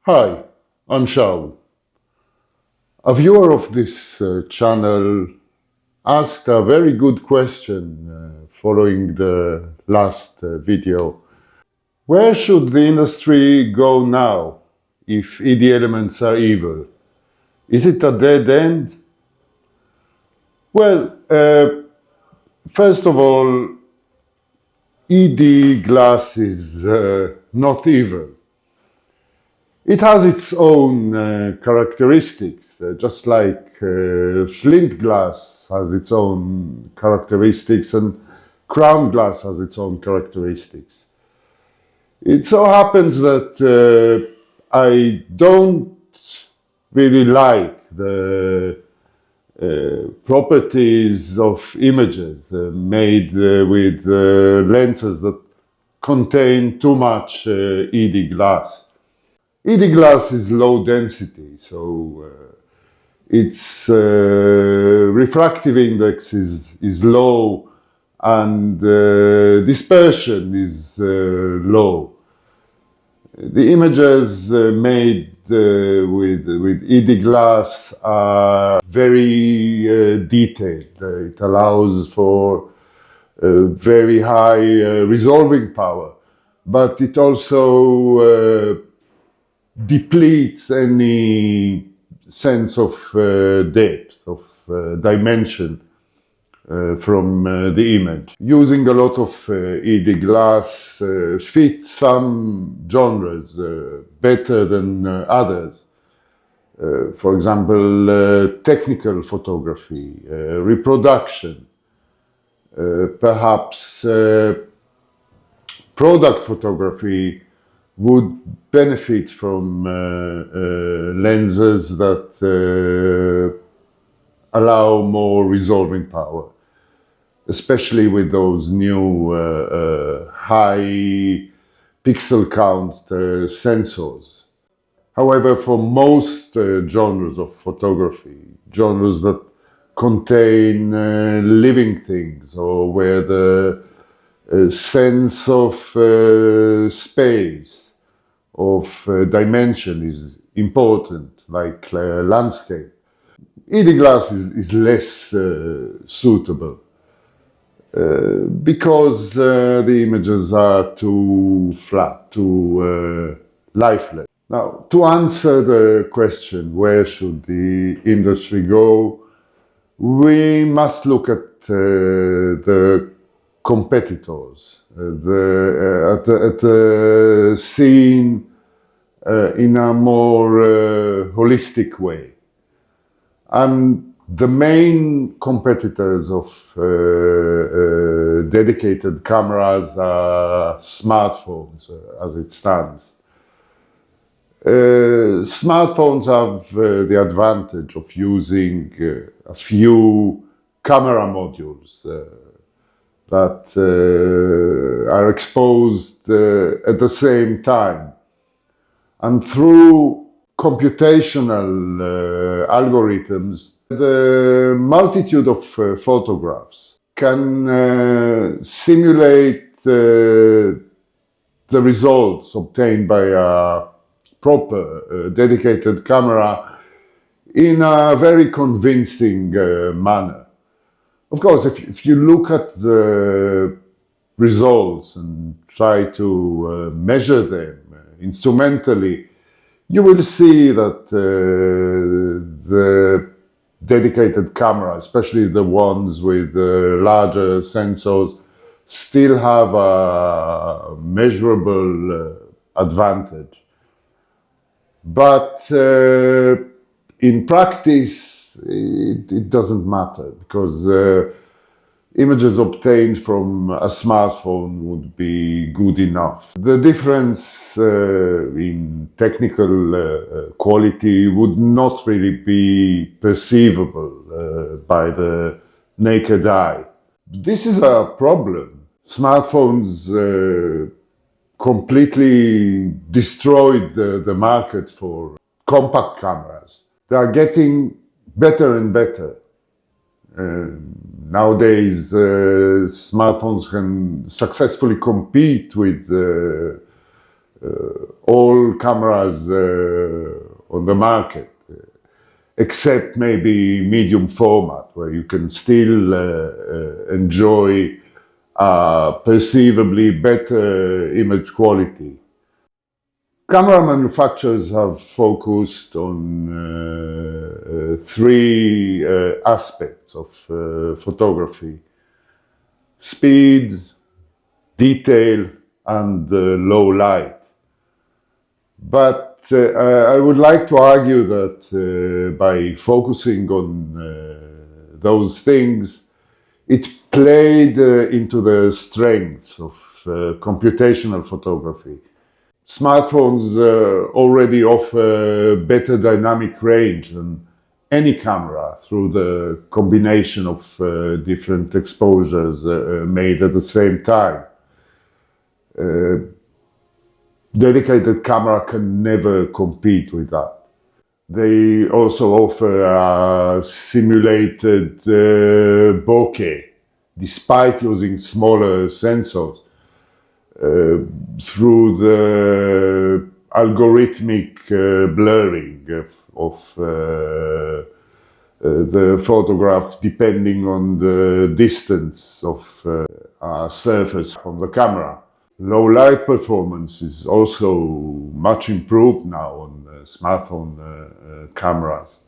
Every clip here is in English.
Hi, I'm Shaul. A viewer of this channel asked a very good question following the last video. Where should the industry go now if ED elements are evil? Is it a dead end? Well, first of all, ED glass is not evil. It has its own characteristics, just like flint glass has its own characteristics and crown glass has its own characteristics. It so happens that I don't really like the properties of images made with lenses that contain too much ED glass. ED glass is low density, so its refractive index is low and dispersion is low. The images made with ED glass are very detailed. It allows for very high resolving power, but it also depletes any sense of depth, of dimension from the image. Using a lot of ED glass fits some genres better than others. For example, technical photography, reproduction, perhaps product photography would benefit from lenses that allow more resolving power, especially with those new high pixel count sensors. However, for most genres of photography, genres that contain living things or where the sense of space, of dimension is important, like landscape, ED glass is less suitable because the images are too flat, too lifeless. Now, to answer the question, where should the industry go, we must look at the competitors, at the scene in a more holistic way. And the main competitors of dedicated cameras are smartphones, as it stands. Smartphones have the advantage of using a few camera modules that are exposed at the same time. And through computational algorithms, the multitude of photographs can simulate the results obtained by a proper dedicated camera in a very convincing manner. Of course, if you look at the results and try to measure them instrumentally, you will see that the dedicated camera, especially the ones with larger sensors, still have a measurable advantage. But in practice, it doesn't matter because images obtained from a smartphone would be good enough. The difference in technical quality would not really be perceivable by the naked eye. This is a problem. Smartphones completely destroyed the market for compact cameras. They are getting better and better. Nowadays, smartphones can successfully compete with all cameras on the market, except maybe medium format, where you can still enjoy perceivably better image quality. Camera manufacturers have focused on three aspects of photography: speed, detail, and low light. But I would like to argue that by focusing on those things, it played into the strengths of computational photography. Smartphones already offer better dynamic range than any camera through the combination of different exposures made at the same time. Dedicated camera can never compete with that. They also offer simulated bokeh, despite using smaller sensors, through the algorithmic blurring of the photograph depending on the distance of a surface from the camera. Low light performance is also much improved now on smartphone cameras.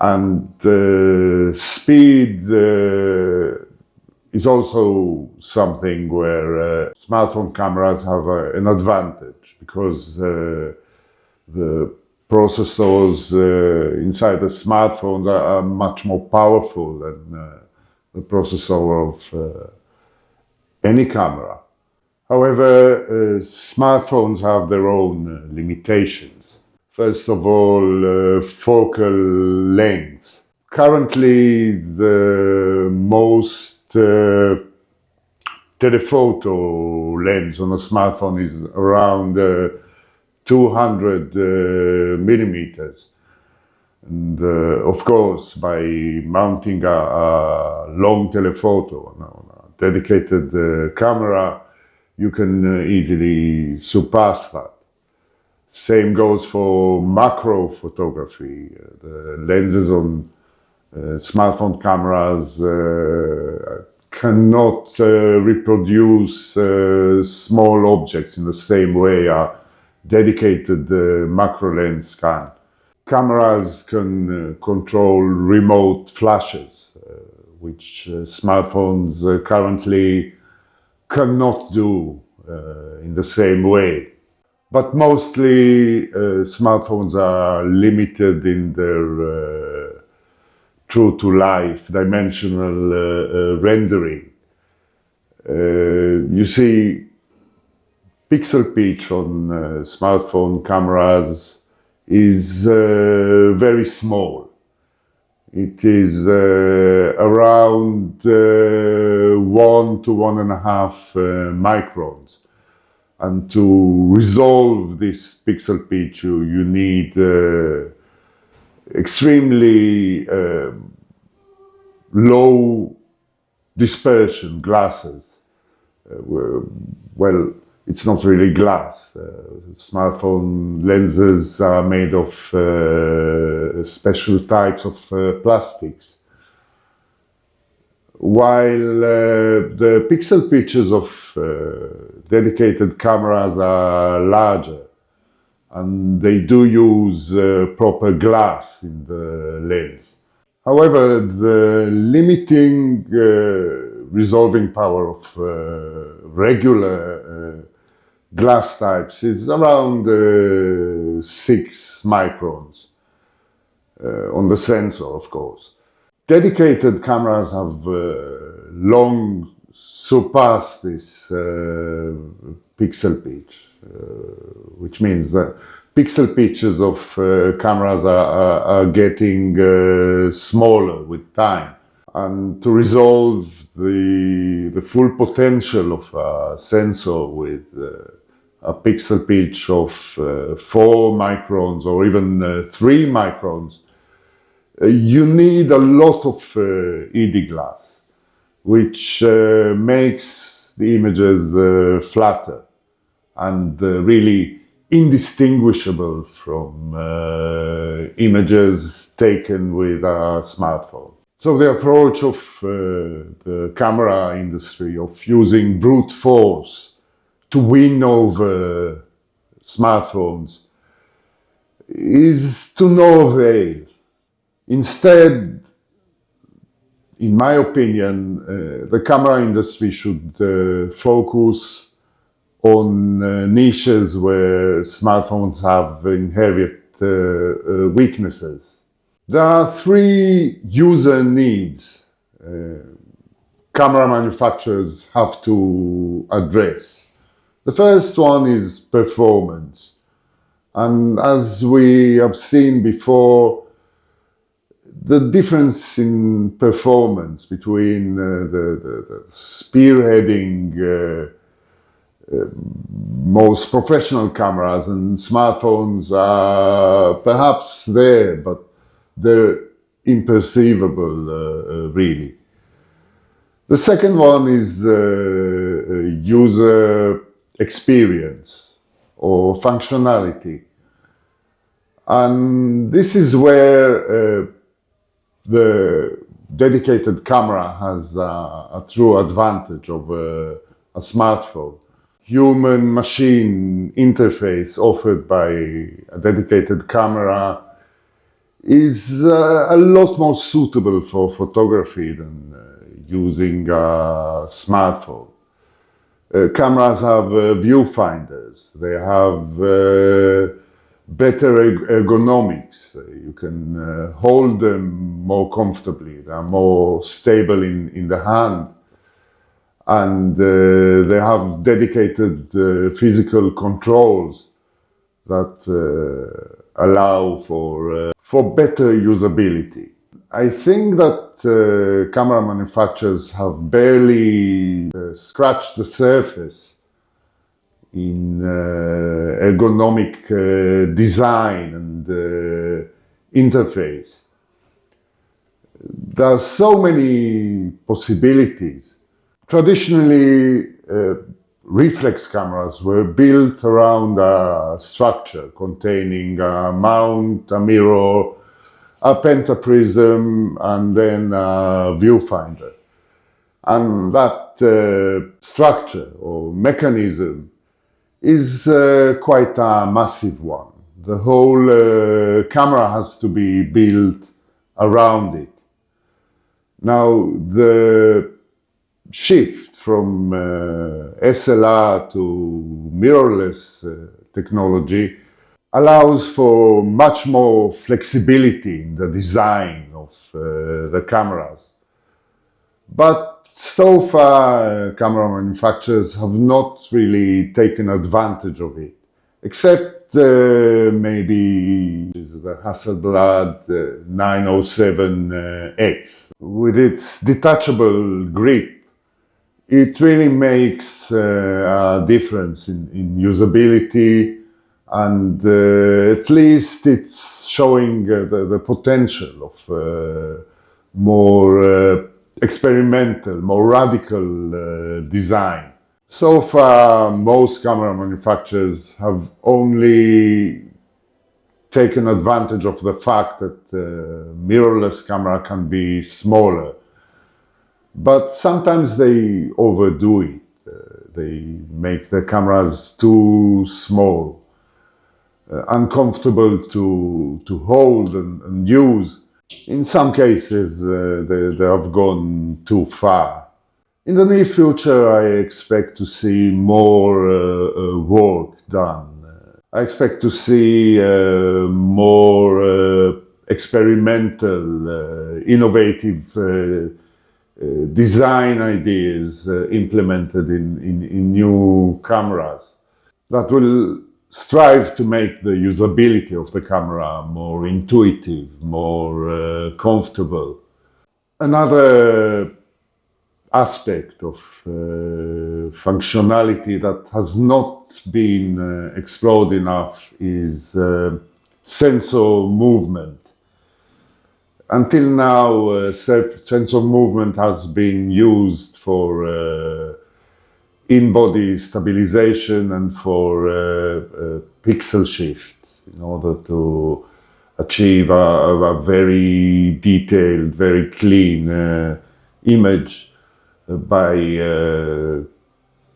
And speed is also something where smartphone cameras have an advantage, because the processors inside the smartphones are much more powerful than the processor of any camera. However, smartphones have their own limitations. First of all, focal length. Currently, the most telephoto lens on a smartphone is around 200 millimeters. And of course, by mounting a long telephoto on a dedicated camera, you can easily surpass that. Same goes for macro photography. The lenses on smartphone cameras cannot reproduce small objects in the same way a dedicated macro lens can. Cameras can control remote flashes, which smartphones currently cannot do in the same way. But mostly smartphones are limited in their true-to-life dimensional rendering. You see, pixel pitch on smartphone cameras is very small. It is around 1 to 1.5 microns. And to resolve this pixel pitch, you need extremely low dispersion glasses. Well, it's not really glass. Smartphone lenses are made of special types of plastics. While the pixel pitches of dedicated cameras are larger, and they do use proper glass in the lens. However, the limiting resolving power of regular glass types is around 6 microns on the sensor, of course. Dedicated cameras have long surpassed this pixel pitch, which means that pixel pitches of cameras are getting smaller with time. And to resolve the full potential of a sensor with a pixel pitch of 4 microns or even 3 microns, you need a lot of ED glass, which makes the images flatter. and really indistinguishable from images taken with a smartphone. So the approach of the camera industry of using brute force to win over smartphones is to no avail. Instead, in my opinion, the camera industry should focus on niches where smartphones have inherent weaknesses. There are three user needs camera manufacturers have to address. The first one is performance. And as we have seen before, the difference in performance between the spearheading most professional cameras and smartphones are perhaps there, but they're imperceivable, really. The second one is user experience or functionality. And this is where the dedicated camera has a true advantage over a smartphone. Human-machine interface offered by a dedicated camera is a lot more suitable for photography than using a smartphone. Cameras have viewfinders, they have better ergonomics, you can hold them more comfortably, they are more stable in the hand, and they have dedicated physical controls that allow for better usability. I think that camera manufacturers have barely scratched the surface in ergonomic design and interface. There are so many possibilities. Traditionally, reflex cameras were built around a structure containing a mount, a mirror, a pentaprism, and then a viewfinder. And that structure or mechanism is quite a massive one. The whole camera has to be built around it. Now, the shift from SLR to mirrorless technology allows for much more flexibility in the design of the cameras. But so far, camera manufacturers have not really taken advantage of it, except maybe the Hasselblad 907X. With its detachable grip, it really makes a difference in usability, and at least it's showing the potential of more experimental, more radical design. So far, most camera manufacturers have only taken advantage of the fact that mirrorless camera can be smaller. But sometimes they overdo it. They make the cameras too small, uncomfortable to hold and use. In some cases, they have gone too far. In the near future, I expect to see more work done. I expect to see more experimental, innovative design ideas implemented in new cameras that will strive to make the usability of the camera more intuitive, more comfortable. Another aspect of functionality that has not been explored enough is sensor movement. Until now, sensor movement has been used for in-body stabilization and for pixel shift in order to achieve a very detailed, very clean image by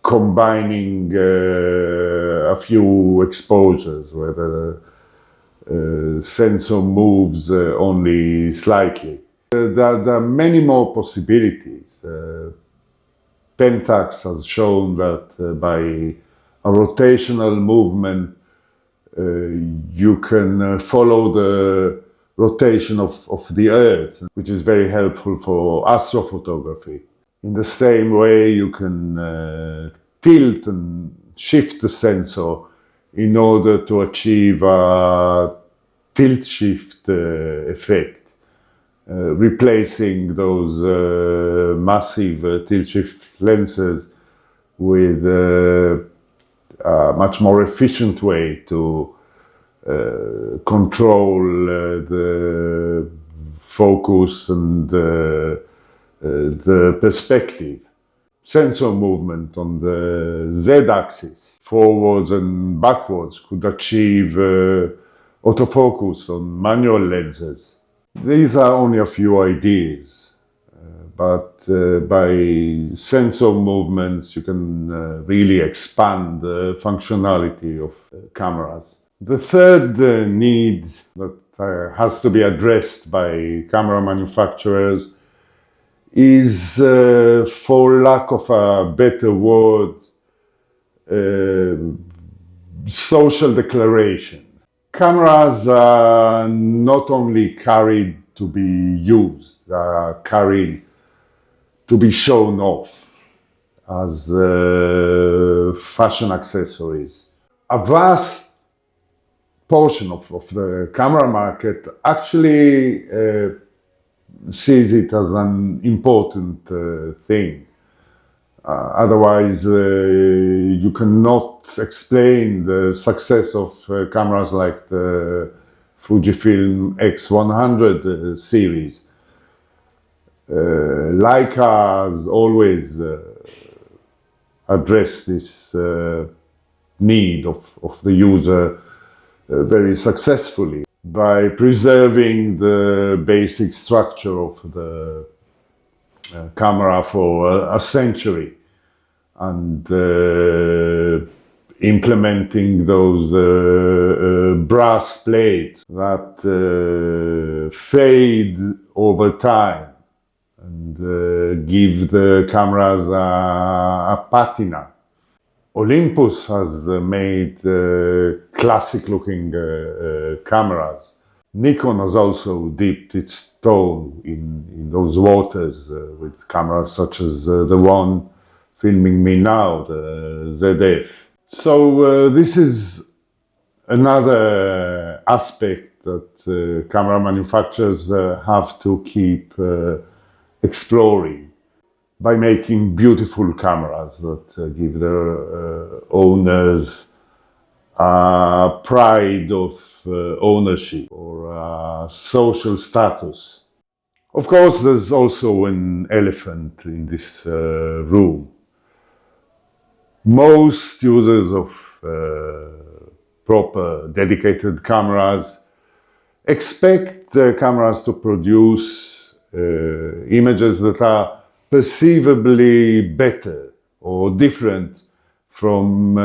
combining a few exposures where the sensor moves only slightly. There are many more possibilities. Pentax has shown that by a rotational movement you can follow the rotation of the Earth, which is very helpful for astrophotography. In the same way, you can tilt and shift the sensor in order to achieve a tilt shift effect, replacing those massive tilt shift lenses with a much more efficient way to control the focus and the perspective. Sensor movement on the Z-axis, forwards and backwards, could achieve autofocus on manual lenses. These are only a few ideas, but by sensor movements you can really expand the functionality of cameras. The third need that has to be addressed by camera manufacturers is, for lack of a better word, social declaration. Cameras are not only carried to be used, they are carried to be shown off as fashion accessories. A vast portion of the camera market actually sees it as an important thing. Otherwise, you cannot explain the success of cameras like the Fujifilm X100 series. Leica has always addressed this need of the user very successfully by preserving the basic structure of the camera for a century and implementing those brass plates that fade over time and give the cameras a patina. Olympus has made classic-looking cameras. Nikon has also dipped its toe in those waters with cameras such as the one filming me now, the ZF. So this is another aspect that camera manufacturers have to keep exploring by making beautiful cameras that give their owners a pride of ownership or a social status. Of course, there's also an elephant in this room. Most users of proper dedicated cameras expect the cameras to produce images that are perceivably better or different from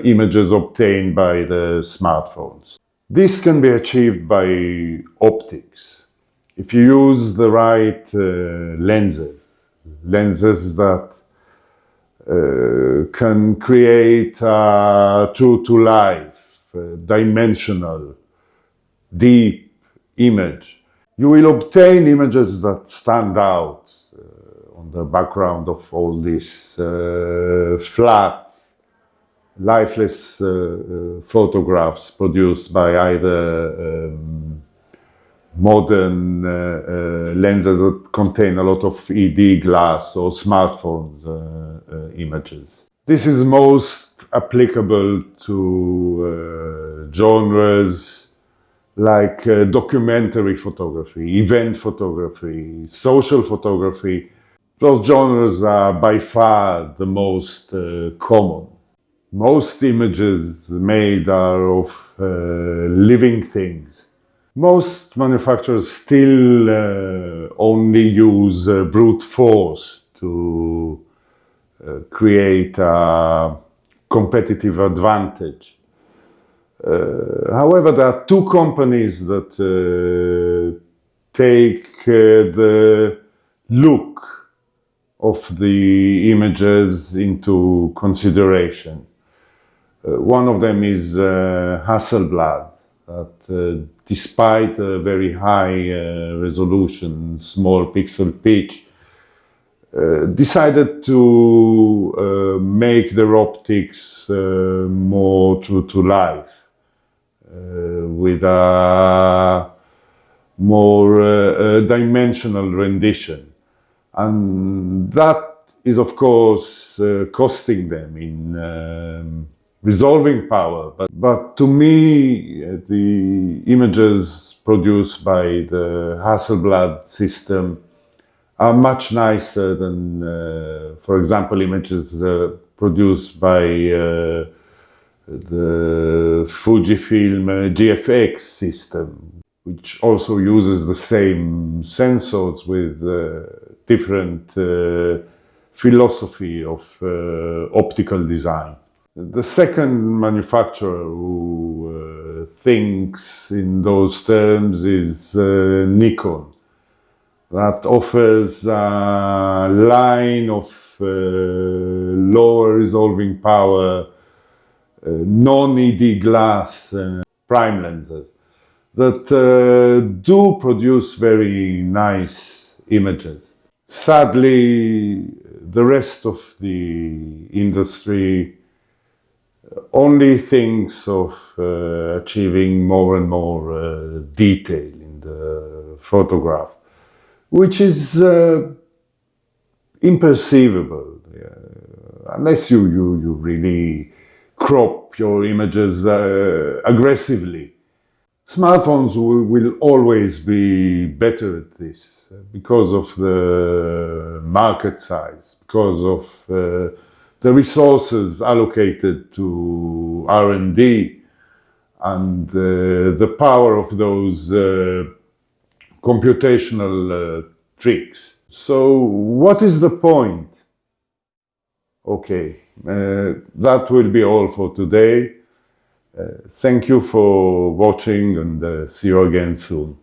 images obtained by the smartphones. This can be achieved by optics. If you use the right lenses that can create a true-to-life, dimensional, deep image, you will obtain images that stand out on the background of all these flat, lifeless photographs produced by either modern lenses that contain a lot of ED glass or smartphones images. This is most applicable to genres like documentary photography, event photography, social photography, Those genres are by far the most common. Most images made are of living things. Most manufacturers still only use brute force to create a competitive advantage. However, there are two companies that take the look of the images into consideration. One of them is Hasselblad, that despite a very high resolution, small pixel pitch, decided to make their optics more true to life, with a more dimensional rendition. And that is, of course, costing them in resolving power. But to me, the images produced by the Hasselblad system are much nicer than, for example, images produced by the Fujifilm GFX system, which also uses the same sensors with different philosophy of optical design. The second manufacturer who thinks in those terms is Nikon. That offers a line of lower resolving power, non-ED glass prime lenses that do produce very nice images. Sadly, the rest of the industry only thinks of achieving more and more detail in the photograph, which is imperceivable unless you really crop your images aggressively. Smartphones will always be better at this because of the market size, because of the resources allocated to R&D, and the power of those computational tricks. So what is the point? Okay, that will be all for today. Thank you for watching, and see you again soon.